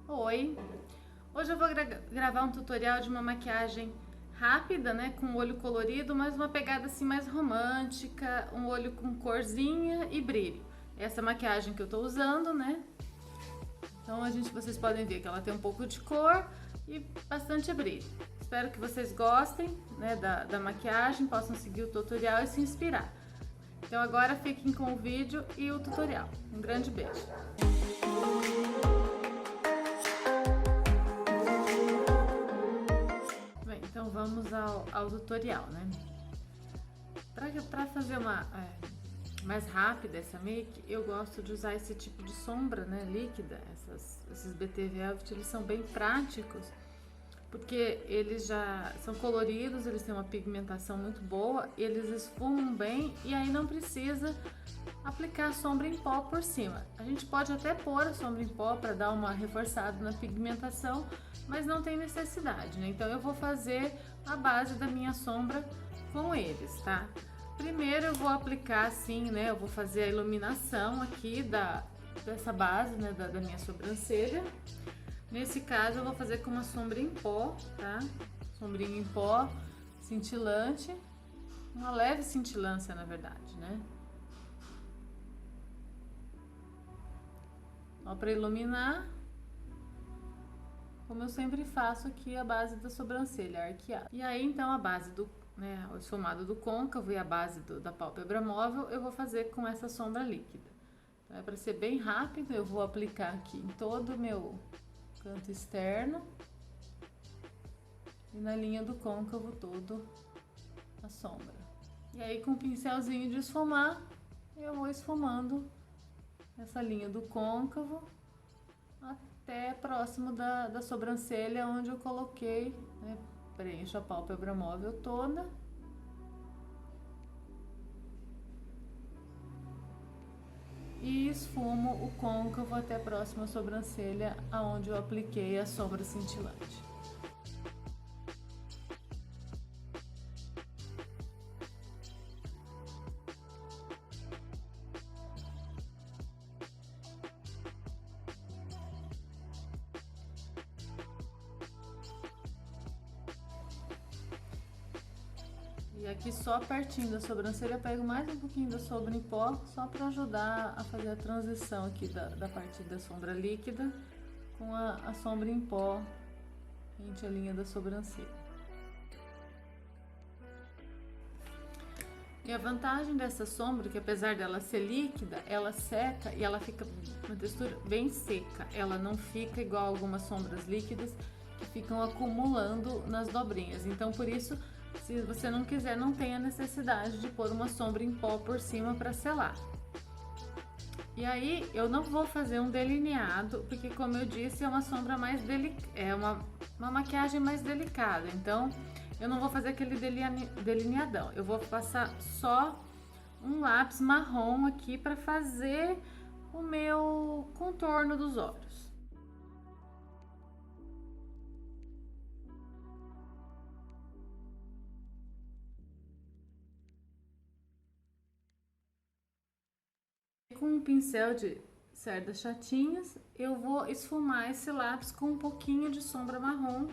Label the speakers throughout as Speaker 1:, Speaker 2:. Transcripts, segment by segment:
Speaker 1: Oi! Hoje eu vou gravar um tutorial de uma maquiagem rápida, né, com olho colorido, mas uma pegada assim mais romântica, um olho com corzinha e brilho. Essa maquiagem que eu tô usando, né? Então vocês podem ver que ela tem um pouco de cor e bastante brilho. Espero que vocês gostem, né, da maquiagem, possam seguir o tutorial e se inspirar. Então agora fiquem com o vídeo e o tutorial. Um grande beijo! Então vamos ao tutorial, né? Pra fazer uma mais rápida essa make, eu gosto de usar esse tipo de sombra, né, líquida. Esses BT Velvet, eles são bem práticos, porque eles já são coloridos, eles têm uma pigmentação muito boa, eles esfumam bem e aí não precisa aplicar a sombra em pó por cima. A gente pode até pôr a sombra em pó para dar uma reforçada na pigmentação, mas não tem necessidade, né? Então eu vou fazer a base da minha sombra com eles, tá? Primeiro eu vou aplicar assim, né? Eu vou fazer a iluminação aqui dessa base, né? Da minha sobrancelha. Nesse caso eu vou fazer com uma sombra em pó, tá? Sombrinha em pó, cintilante, uma leve cintilância na verdade, né? Ó, para iluminar, como eu sempre faço aqui, a base da sobrancelha arqueada. E aí então a base né, o esfumado do côncavo e a base da pálpebra móvel eu vou fazer com essa sombra líquida. Então, para ser bem rápido, eu vou aplicar aqui em todo o meu canto externo e na linha do côncavo todo a sombra. E aí com o pincelzinho de esfumar, eu vou esfumando essa linha do côncavo até próximo da sobrancelha, onde eu coloquei, né, preencho a pálpebra móvel toda. E esfumo o côncavo até próximo à sobrancelha, aonde eu apliquei a sombra cintilante. E aqui só pertinho da sobrancelha eu pego mais um pouquinho da sombra em pó, só para ajudar a fazer a transição aqui da parte da sombra líquida com a sombra em pó entre a linha da sobrancelha. E a vantagem dessa sombra, que apesar dela ser líquida, ela seca e ela fica uma textura bem seca. Ela não fica igual algumas sombras líquidas que ficam acumulando nas dobrinhas. Então, por isso, se você não quiser, não tem a necessidade de pôr uma sombra em pó por cima para selar. E aí, eu não vou fazer um delineado, porque como eu disse, é uma sombra mais uma maquiagem mais delicada. Então, eu não vou fazer aquele delineadão. Eu vou passar só um lápis marrom aqui para fazer o meu contorno dos olhos. Com um pincel de cerdas chatinhas, eu vou esfumar esse lápis com um pouquinho de sombra marrom,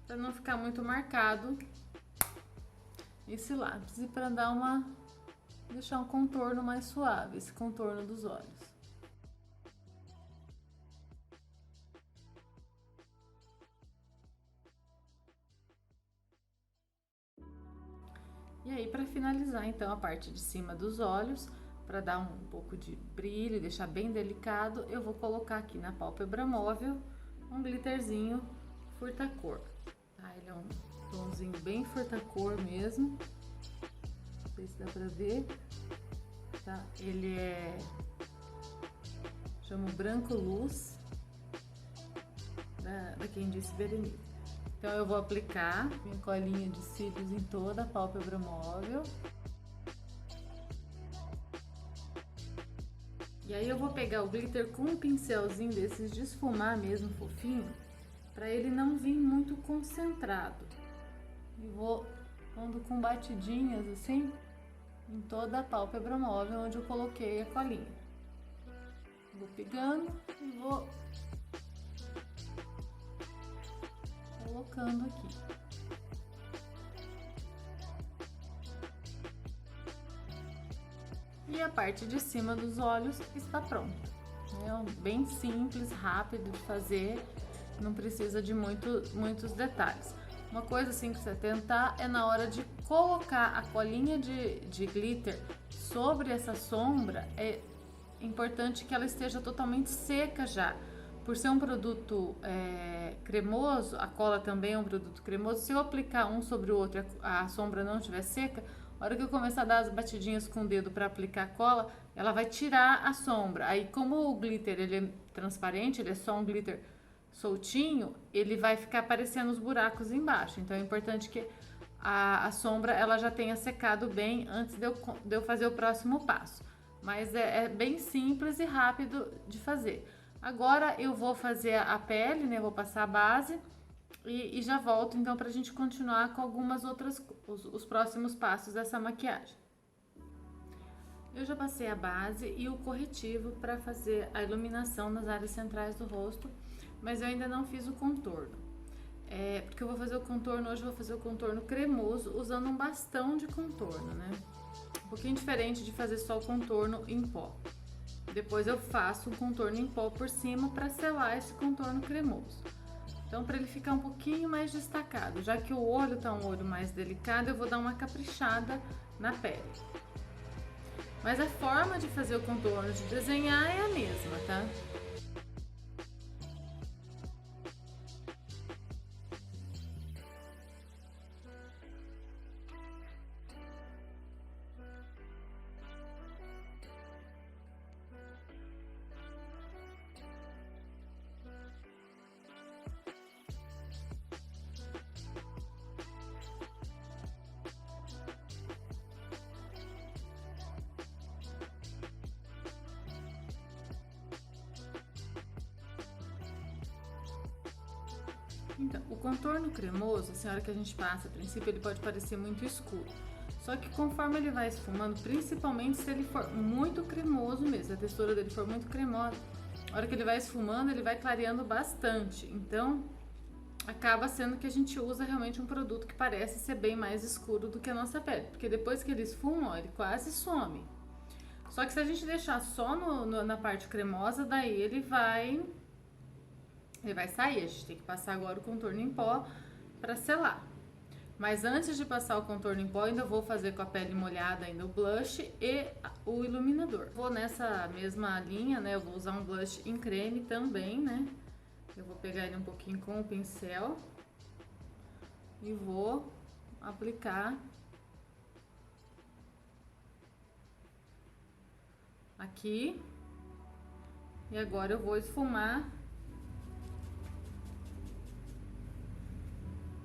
Speaker 1: para não ficar muito marcado esse lápis e para deixar um contorno mais suave, esse contorno dos olhos. E aí, para finalizar então a parte de cima dos olhos, para dar um pouco de brilho e deixar bem delicado, eu vou colocar aqui na pálpebra móvel um glitterzinho furta-cor. Tá? Ele é um tomzinho bem furta-cor mesmo, não sei se dá pra ver, tá? Ele chama Branco Luz, da Quem Disse Berenice. Então eu vou aplicar minha colinha de cílios em toda a pálpebra móvel. E aí eu vou pegar o glitter com um pincelzinho desses de esfumar mesmo, fofinho, para ele não vir muito concentrado. E vou pondo com batidinhas assim em toda a pálpebra móvel onde eu coloquei a colinha. Vou pegando e vou colocando aqui. E a parte de cima dos olhos está pronta. É bem simples, rápido de fazer, não precisa de muitos detalhes. Uma coisa assim que você tentar é na hora de colocar a colinha de glitter sobre essa sombra, é importante que ela esteja totalmente seca já. Por ser um produto cremoso, a cola também é um produto cremoso, se eu aplicar um sobre o outro e a sombra não estiver seca, a hora que eu começar a dar as batidinhas com o dedo para aplicar a cola, ela vai tirar a sombra. Aí, como o glitter ele é transparente, ele é só um glitter soltinho, ele vai ficar aparecendo os buracos embaixo. Então, é importante que a sombra ela já tenha secado bem antes de eu fazer o próximo passo. Mas é bem simples e rápido de fazer. Agora, eu vou fazer a pele, né? Vou passar a base. E já volto então pra gente continuar com algumas outras, os próximos passos dessa maquiagem. Eu já passei a base e o corretivo para fazer a iluminação nas áreas centrais do rosto, mas eu ainda não fiz o contorno. Porque eu vou fazer o contorno, hoje eu vou fazer o contorno cremoso usando um bastão de contorno, né? Um pouquinho diferente de fazer só o contorno em pó. Depois eu faço o contorno em pó por cima para selar esse contorno cremoso. Então, para ele ficar um pouquinho mais destacado, já que o olho tá um olho mais delicado, eu vou dar uma caprichada na pele. Mas a forma de fazer o contorno, de desenhar, é a mesma, tá? Então, o contorno cremoso, assim, a hora que a gente passa, a princípio ele pode parecer muito escuro. Só que conforme ele vai esfumando, principalmente se ele for muito cremoso mesmo, se a textura dele for muito cremosa, a hora que ele vai esfumando, ele vai clareando bastante. Então, acaba sendo que a gente usa realmente um produto que parece ser bem mais escuro do que a nossa pele. Porque depois que ele esfuma, ó, ele quase some. Só que se a gente deixar só na parte cremosa, daí ele vai sair. A gente tem que passar agora o contorno em pó para selar. Mas antes de passar o contorno em pó, ainda vou fazer com a pele molhada ainda o blush e o iluminador. Vou nessa mesma linha, né? Eu vou usar um blush em creme também, né? Eu vou pegar ele um pouquinho com o pincel e vou aplicar aqui. E agora eu vou esfumar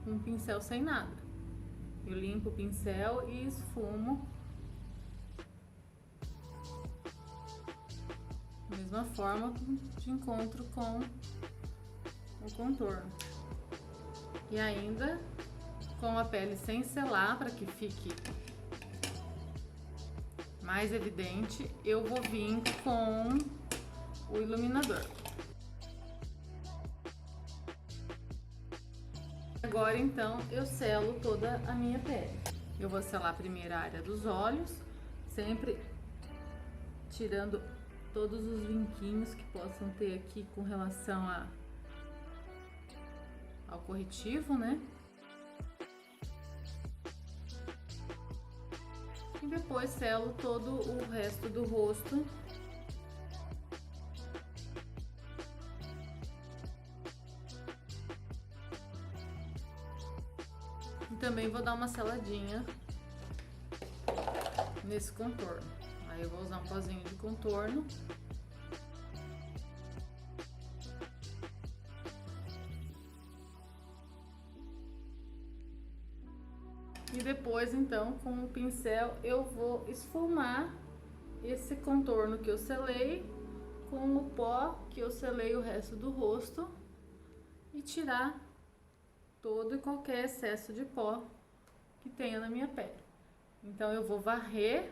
Speaker 1: um pincel sem nada. Eu limpo o pincel e esfumo. Da mesma forma de encontro com o contorno. E ainda com a pele sem selar, para que fique mais evidente, eu vou vir com o iluminador. Agora, então, eu selo toda a minha pele. Eu vou selar a primeira área dos olhos, sempre tirando todos os vinquinhos que possam ter aqui com relação ao corretivo, né? E depois selo todo o resto do rosto. E também vou dar uma seladinha nesse contorno. Aí eu vou usar um pozinho de contorno. E depois, então, com o pincel, eu vou esfumar esse contorno que eu selei com o pó que eu selei o resto do rosto e tirar todo e qualquer excesso de pó que tenha na minha pele. Então, eu vou varrer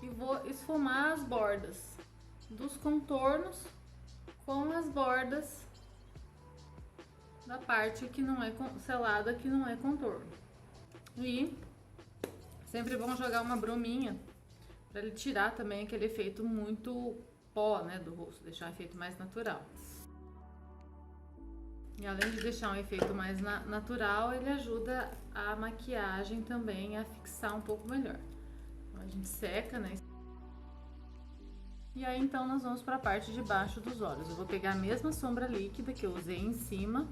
Speaker 1: e vou esfumar as bordas dos contornos com as bordas da parte que não é selada, que não é contorno. E sempre é bom jogar uma bruminha para ele tirar também aquele efeito muito pó, né, do rosto, deixar um efeito mais natural. E além de deixar um efeito mais natural, ele ajuda a maquiagem também a fixar um pouco melhor. Então a gente seca, né? E aí então nós vamos para a parte de baixo dos olhos. Eu vou pegar a mesma sombra líquida que eu usei em cima,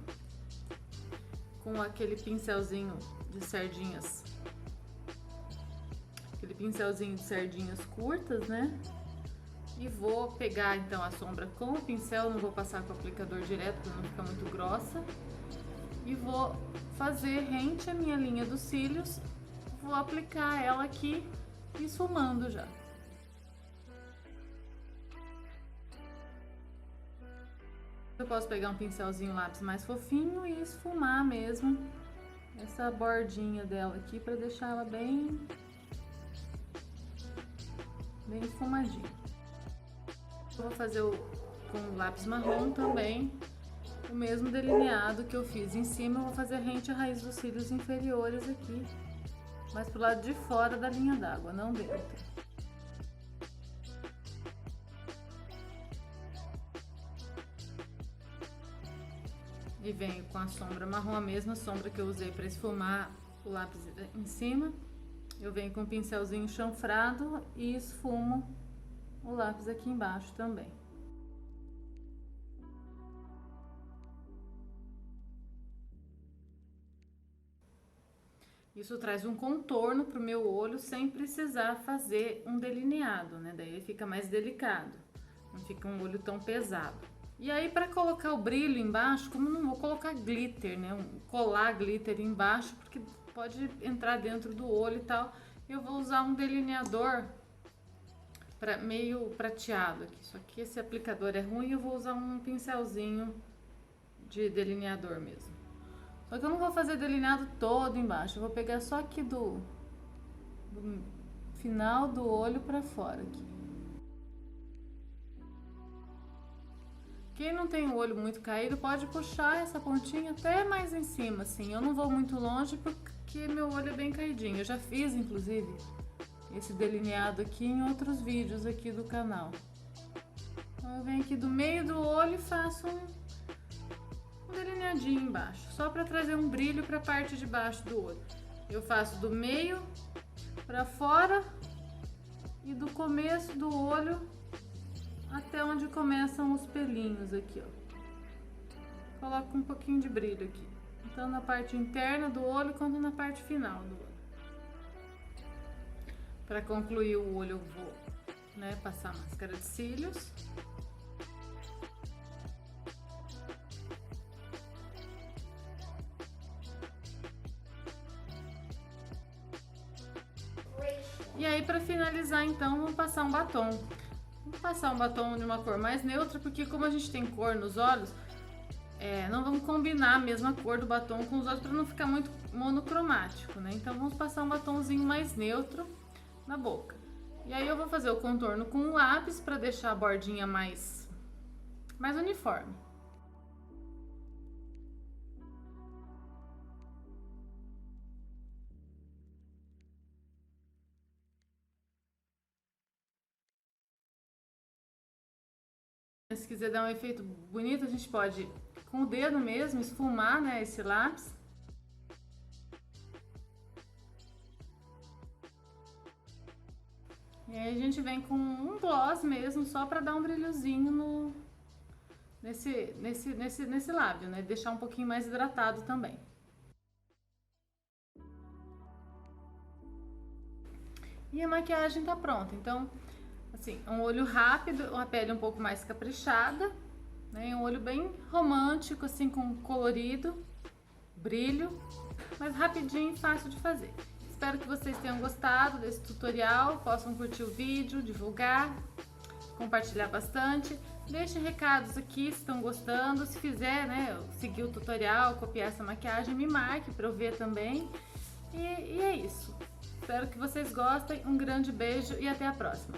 Speaker 1: com aquele pincelzinho de sardinhas. Aquele pincelzinho de sardinhas curtas, né? E vou pegar então a sombra com o pincel, não vou passar com o aplicador direto para não ficar muito grossa. E vou fazer rente à minha linha dos cílios, vou aplicar ela aqui esfumando já. Eu posso pegar um pincelzinho lápis mais fofinho e esfumar mesmo essa bordinha dela aqui para deixar ela bem esfumadinha. Eu vou fazer com o lápis marrom também o mesmo delineado que eu fiz em cima. Eu vou fazer rente à raiz dos cílios inferiores aqui, mas pro lado de fora da linha d'água, não dentro. E venho com a sombra marrom, a mesma sombra que eu usei para esfumar o lápis em cima. Eu venho com o pincelzinho chanfrado e esfumo o lápis aqui embaixo também. Isso traz um contorno pro meu olho sem precisar fazer um delineado, né? Daí ele fica mais delicado, não fica um olho tão pesado. E aí, para colocar o brilho embaixo, como eu não vou colocar glitter, né? Colar glitter embaixo, porque pode entrar dentro do olho e tal, eu vou usar um delineador meio prateado aqui. Só que esse aplicador é ruim, eu vou usar um pincelzinho de delineador mesmo. Só que eu não vou fazer delineado todo embaixo, eu vou pegar só aqui do final do olho pra fora aqui. Quem não tem o olho muito caído pode puxar essa pontinha até mais em cima, assim. Eu não vou muito longe porque meu olho é bem caidinho. Eu já fiz, inclusive, esse delineado aqui em outros vídeos aqui do canal. Então eu venho aqui do meio do olho e faço um delineadinho embaixo, só para trazer um brilho para a parte de baixo do olho. Eu faço do meio para fora e do começo do olho até onde começam os pelinhos aqui, ó. Coloco um pouquinho de brilho aqui, tanto na parte interna do olho quanto na parte final do olho. Para concluir o olho eu vou, né, passar máscara de cílios. E aí, para finalizar, então, vamos passar um batom. Vamos passar um batom de uma cor mais neutra, porque como a gente tem cor nos olhos, não vamos combinar a mesma cor do batom com os olhos para não ficar muito monocromático, né? Então vamos passar um batomzinho mais neutro na boca. E aí eu vou fazer o contorno com um lápis para deixar a bordinha mais uniforme. Se quiser dar um efeito bonito, a gente pode, com o dedo mesmo, esfumar, né, esse lápis. E aí a gente vem com um gloss mesmo, só para dar um brilhozinho nesse lábio, né, deixar um pouquinho mais hidratado também. E a maquiagem tá pronta, então... Assim, um olho rápido, uma pele um pouco mais caprichada, né? Um olho bem romântico, assim, com colorido, brilho, mas rapidinho e fácil de fazer. Espero que vocês tenham gostado desse tutorial, possam curtir o vídeo, divulgar, compartilhar bastante. Deixe recados aqui se estão gostando, se fizer, né, seguir o tutorial, copiar essa maquiagem, me marque para eu ver também. E é isso. Espero que vocês gostem, um grande beijo e até a próxima.